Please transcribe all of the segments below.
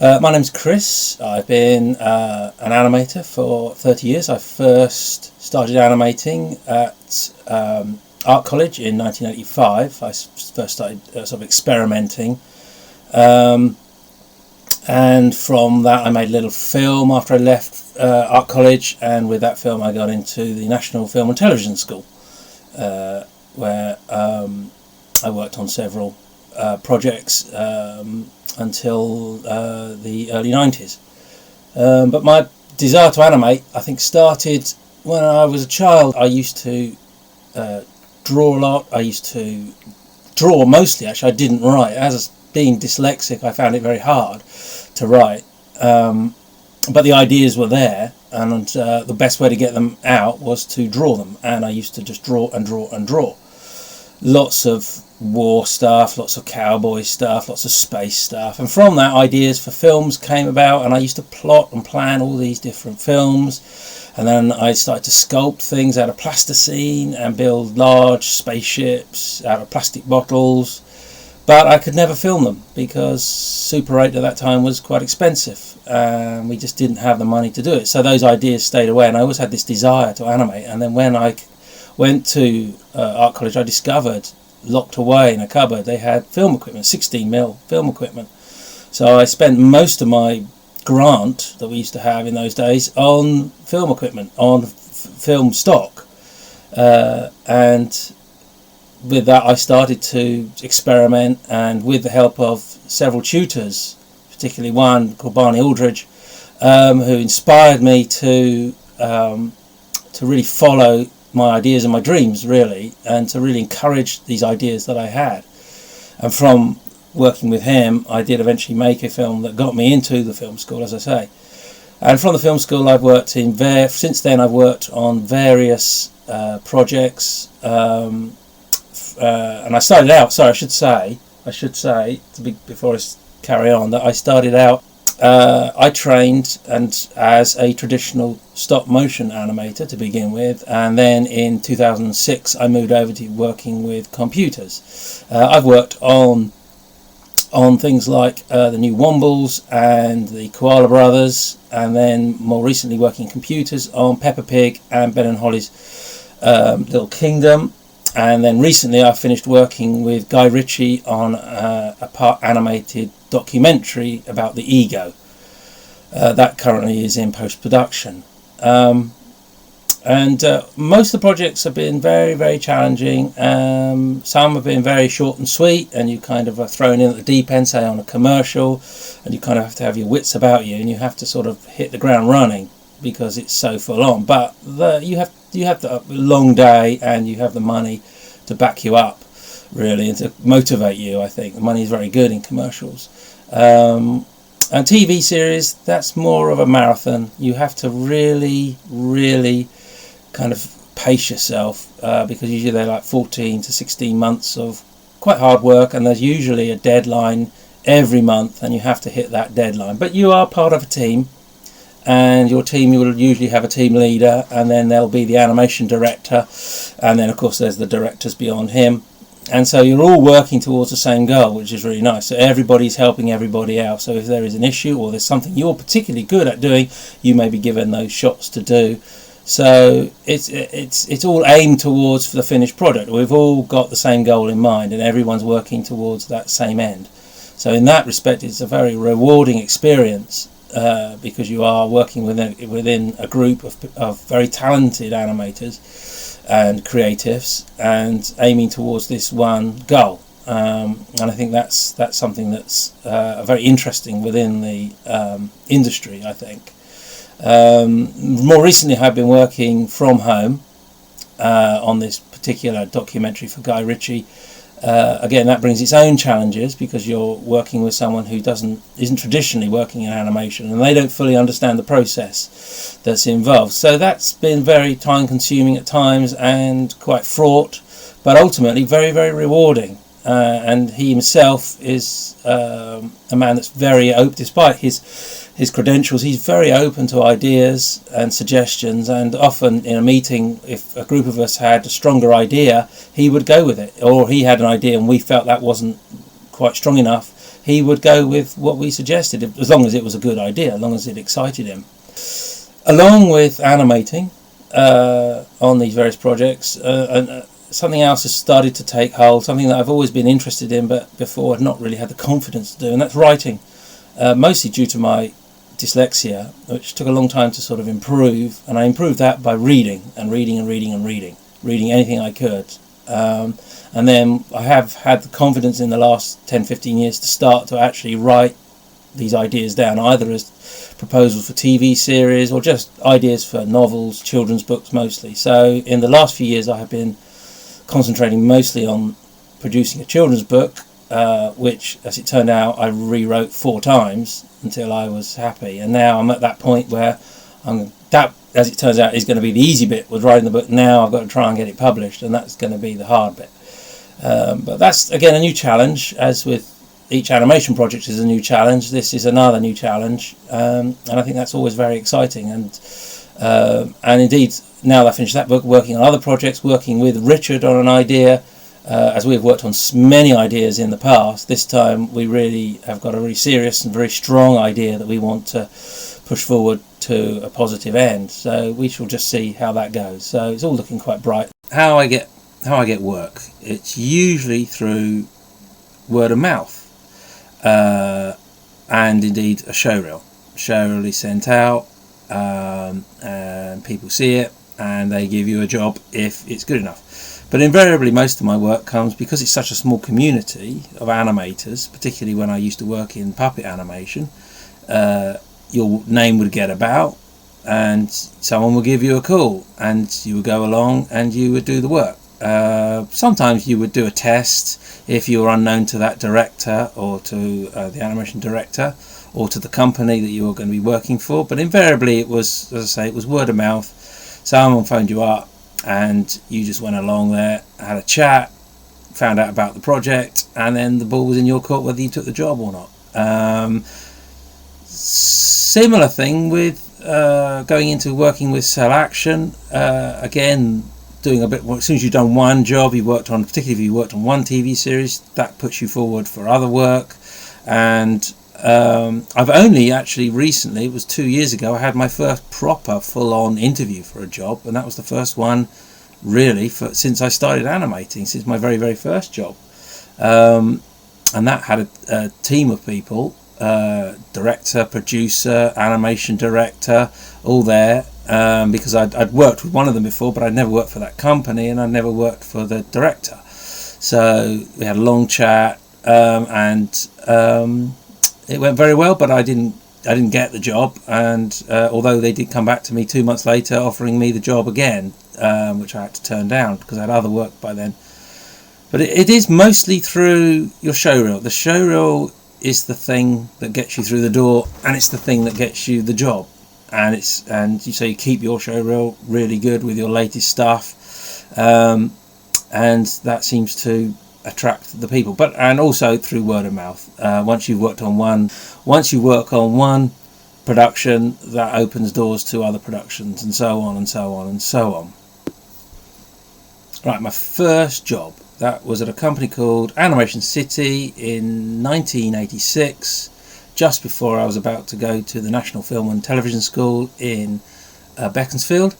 My name's Chris. I've been an animator for 30 years. I first started animating at Art College in 1985. I first started sort of experimenting. And from that I made a little film after I left Art College, and with that film I got into the National Film and Television School, where I worked on several projects until the early 90s. But my desire to animate, I think, started when I was a child. I used to draw a lot. I used to draw mostly, actually. I didn't write. As being dyslexic, I found it very hard to write. But the ideas were there, and the best way to get them out was to draw them. And I used to just draw and draw and draw. Lots of war stuff, lots of cowboy stuff, lots of space stuff, and from that ideas for films came about, and I used to plot and plan all these different films, and then I started to sculpt things out of plasticine and build large spaceships out of plastic bottles, but I could never film them because Super 8 at that time was quite expensive, and we just didn't have the money to do it. So those ideas stayed away, and I always had this desire to animate. And then when I went to Art College, I discovered, locked away in a cupboard, they had film equipment, 16mm film equipment. So I spent most of my grant that we used to have in those days on film equipment, on film stock, and with that I started to experiment, and with the help of several tutors, particularly one called Barney Aldridge, who inspired me to really follow my ideas and my dreams, really, and to really encourage these ideas that I had. And from working with him, I did eventually make a film that got me into the film school, as I say. And from the film school, I've worked in since then I've worked on various projects, and I started out. Sorry, I should say before I carry on, that I started out. I trained as a traditional stop motion animator to begin with, and then in 2006 I moved over to working with computers. I've worked on things like the new Wombles and the Koala Brothers, and then more recently working computers on Peppa Pig and Ben and Holly's Little Kingdom. And then recently I finished working with Guy Ritchie on a part animated documentary about the ego. That currently is in post-production. And most of the projects have been very, very challenging. Some have been very short and sweet, and you kind of are thrown in at the deep end, say on a commercial, and you kind of have to have your wits about you, and you have to sort of hit the ground running because it's so full on. But you have the long day, and you have the money to back you up, really, and to motivate you. I think the money is very good in commercials. And TV series, that's more of a marathon. You have to really, really kind of pace yourself, because usually they're like 14 to 16 months of quite hard work, and there's usually a deadline every month, and you have to hit that deadline. But you are part of a team, and your team, you will usually have a team leader, and then there'll be the animation director, and then of course there's the directors beyond him. And so you're all working towards the same goal, which is really nice. So everybody's helping everybody else. So if there is an issue or there's something you're particularly good at doing, you may be given those shots to do. So it's all aimed towards the finished product. We've all got the same goal in mind, and everyone's working towards that same end. So in that respect, it's a very rewarding experience, because you are working within a group of very talented animators and creatives, and aiming towards this one goal. And I think that's something that's very interesting within the industry, I think. More recently I've been working from home on this particular documentary for Guy Ritchie. Again, that brings its own challenges, because you're working with someone who isn't traditionally working in animation, and they don't fully understand the process that's involved. So that's been very time consuming at times and quite fraught, but ultimately very, very rewarding. And he himself is a man that's very open, despite his credentials. He's very open to ideas and suggestions, and often in a meeting, if a group of us had a stronger idea, he would go with it, or he had an idea and we felt that wasn't quite strong enough, he would go with what we suggested, as long as it was a good idea, as long as it excited him. Along with animating on these various projects, something else has started to take hold, something that I've always been interested in, but before I'd not really had the confidence to do, and that's writing, mostly due to my dyslexia, which took a long time to sort of improve, and I improved that by reading anything I could. And then I have had the confidence in the last 10-15 years to start to actually write these ideas down, either as proposals for TV series or just ideas for novels, children's books mostly. So in the last few years I have been concentrating mostly on producing a children's book, which, as it turned out, I rewrote 4 times until I was happy. And now I'm at that point where that, as it turns out, is going to be the easy bit with writing the book. Now I've got to try and get it published, and that's going to be the hard bit. But that's, again, a new challenge. As with each animation project is a new challenge, this is another new challenge, and I think that's always very exciting. And indeed, now that I finished that book, working on other projects, working with Richard on an idea, as we've worked on many ideas in the past, this time we really have got a really serious and very strong idea that we want to push forward to a positive end. So we shall just see how that goes. So it's all looking quite bright. How I get work, it's usually through word of mouth, and indeed a showreel. Showreel is sent out, and people see it, and they give you a job if it's good enough. But invariably most of my work comes, because it's such a small community of animators, particularly when I used to work in puppet animation, your name would get about and someone would give you a call and you would go along and you would do the work. Sometimes you would do a test if you were unknown to that director or to the animation director or to the company that you were going to be working for, but invariably it was, as I say, it was word of mouth. Someone phoned you up and you just went along there, had a chat, found out about the project, and then the ball was in your court whether you took the job or not. Similar thing with going into working with Cell Action. Again, doing a bit more. As soon as you've done one job, you worked on, particularly if you worked on one TV series, that puts you forward for other work. And I've only actually recently, it was 2 years ago, I had my first proper full-on interview for a job, and that was the first one really since I started animating, since my very, very first job. And that had a team of people, director, producer, animation director, all there, because I'd worked with one of them before, but I'd never worked for that company, and I'd never worked for the director. So we had a long chat, and it went very well, but I didn't get the job, and although they did come back to me 2 months later offering me the job again, which I had to turn down because I had other work by then. But it is mostly through your showreel. The showreel is the thing that gets you through the door, and it's the thing that gets you the job. And you keep your showreel really good with your latest stuff, and that seems to attract the people. And also through word of mouth. Once you work on one production, that opens doors to other productions, and so on and so on and so on. Right, my first job, that was at a company called Animation City in 1986, just before I was about to go to the National Film and Television School in Beaconsfield.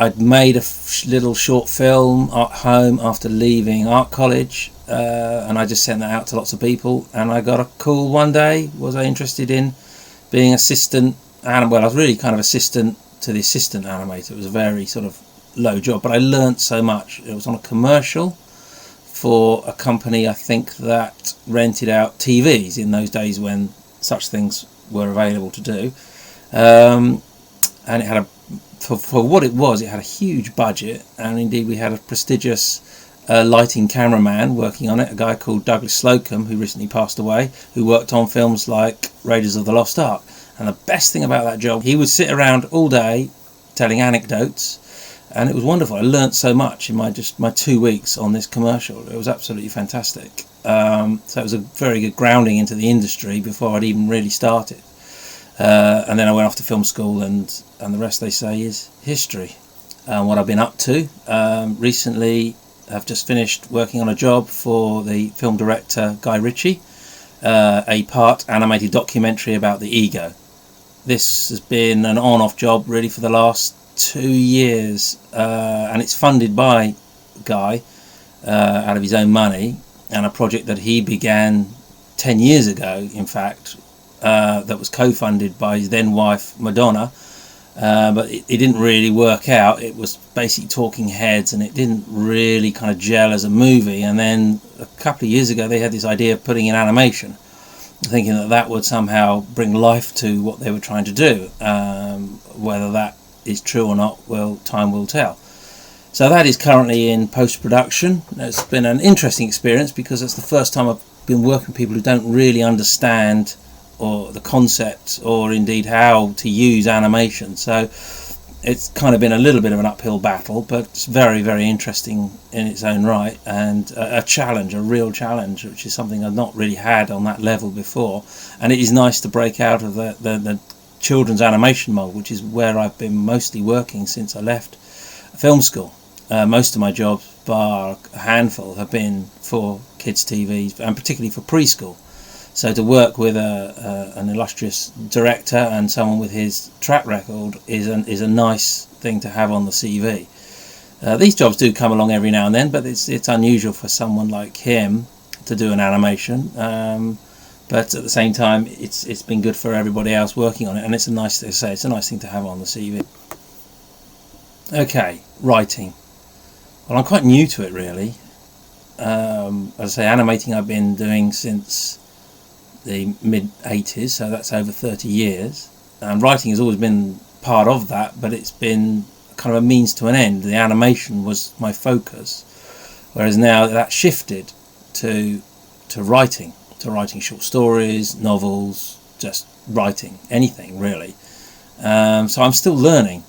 I'd made a little short film at home after leaving art college, and I just sent that out to lots of people, and I got a call one day. Was I interested in being assistant? And well, I was really kind of assistant to the assistant animator. It was a very sort of low job, but I learnt so much. It was on a commercial for a company, I think, that rented out TVs in those days when such things were available to do, and it had for what it was, it had a huge budget, and indeed we had a prestigious lighting cameraman working on it, a guy called Douglas Slocum, who recently passed away, who worked on films like Raiders of the Lost Ark. And the best thing about that job, he would sit around all day telling anecdotes, and it was wonderful. I learnt so much in my 2 weeks on this commercial. It was absolutely fantastic. So it was a very good grounding into the industry before I'd even really started. And then I went off to film school, and the rest, they say, is history. What I've been up to recently, have just finished working on a job for the film director Guy Ritchie, a part animated documentary about the ego. This has been an on-off job really for the last 2 years, and it's funded by Guy out of his own money, and a project that he began 10 years ago, in fact, that was co-funded by his then wife Madonna, but it didn't really work out. It was basically talking heads, and it didn't really kind of gel as a movie. And then a couple of years ago they had this idea of putting in animation, thinking that that would somehow bring life to what they were trying to do. Whether that is true or not, well, time will tell. So that is currently in post-production. It's been an interesting experience because it's the first time I've been working with people who don't really understand or the concept or indeed how to use animation. So it's kind of been a little bit of an uphill battle, but it's very, very interesting in its own right, and a challenge, a real challenge, which is something I've not really had on that level before. And it is nice to break out of the children's animation mold, which is where I've been mostly working since I left film school. Most of my jobs, bar a handful, have been for kids' TVs, and particularly for preschool. So to work with an illustrious director and someone with his track record is a nice thing to have on the CV. These jobs do come along every now and then, but it's unusual for someone like him to do an animation. But at the same time, it's been good for everybody else working on it, and it's a nice thing to have on the CV. Okay, writing. Well, I'm quite new to it really. As I say, animating I've been doing since the mid-80s, so that's over 30 years. And writing has always been part of that, but it's been kind of a means to an end. The animation was my focus, whereas now that shifted to writing short stories, novels, just writing anything really. So I'm still learning.